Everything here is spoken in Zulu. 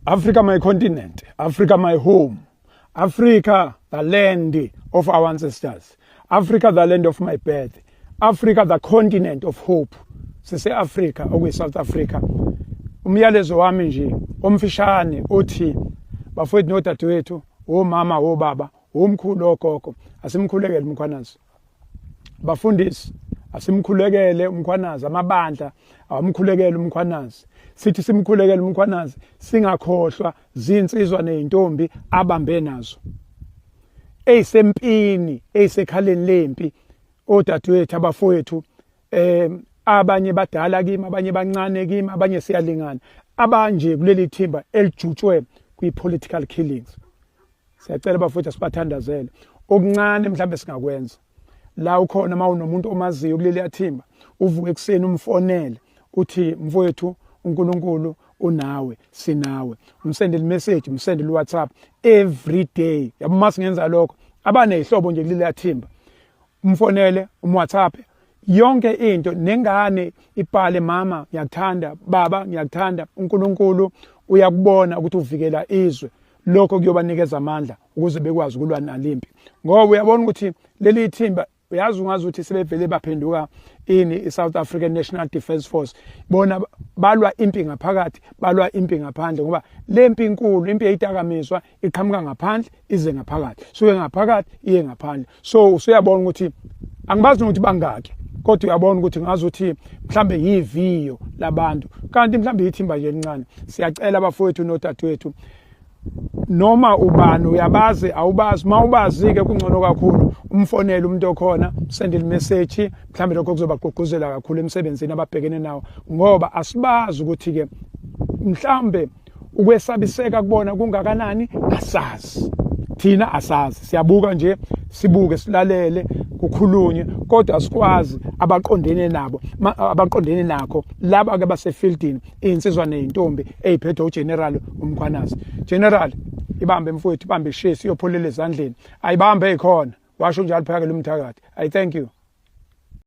Africa, my continent. Africa, my home. Africa, the land of our ancestors. Africa, the land of my birth. Africa, the continent of hope. Sise Africa, South Africa. Umyalezo wami nje omfishane othi bafowethu nodadewethu, omama, obaba, omkhulu ogogo, asimkhulekele umkhwanazi. Bafundisi, asimkhulekele umkhwanazi, amabandla awamkhulekele umkhwanazi. Sithi simkhulekele umkhwanazi singakhohlwa zinsizwa nezintombi abambe nazo. Eyisempini, eyisekhaleni lempi, odadewethu abafowethu abanye badala kimi, abanye bancane kimi, abanye siyalingana. Abanje kuleli thimba elijutshwe kwi-political killings. Siyacela bafowethu sibathandazele. Okuncane mhlambe singakwenza. La ukhona mawunomuntu omaziyo kuleli thimba, uvuke ekseni umfonele uthi mfowethu uNkulunkulu unawe, sinawe. Umsendele message, umsendele WhatsApp every day. Yabo masingenza lokho, abanezihlobo nje kuleli thimba. Umfonele, WhatsApp, yonke into nengane ibhale mama ngiyakuthanda, baba ngiyakuthanda, uNkulunkulu uyakubona ukuthi uvikela izwe. Lokho kuyobanikeza amandla ukuze bekwazi ukulwa nalimpi. Ngoba uyabona ukuthi leli thimba uyazi ungazi ukuthi sebevele baphenduka i-South African National Defence Force. Bona balwa impi ngaphakathi, balwa impi ngaphandle ngoba lempi inkulu, impi eyitakamiswa iqhamuka ngaphandle ize ngaphakathi. Suke ngaphakathi iye ngaphandle. So usuyabona ukuthi angibazi ukuthi bangaki. Kodwa uyabona ukuthi ngazi ukuthi mhlambe yiviyo labantu. Kanti mhlambe ithimba nje elincane. Siyacela abafowethu nodadewethu noma ubani uyabazi awubazi mawubazi ke kungcono kakhulu umfonele umuntu okhona sendele message mhlambe lokho kuzobagqugquzela kakhulu emsebenzini ababhekene nawo ngoba asibazi ukuthi ke mhlambe ukwesabiseka kubona kungakanani asazi thina asazi siyabuka nje sibuke silalele kukhulunywe kodwa asikwazi abaqondene nabo abaqondene nakho laba ke basefieldini insizwa nezintombi eziphethe uGeneral uMkhwanazi. General ibambe mfowethu ibambe ishesi iyopholela ezandleni ayibambe ekhona washo njalo phaka lo mthakathi. I thank you.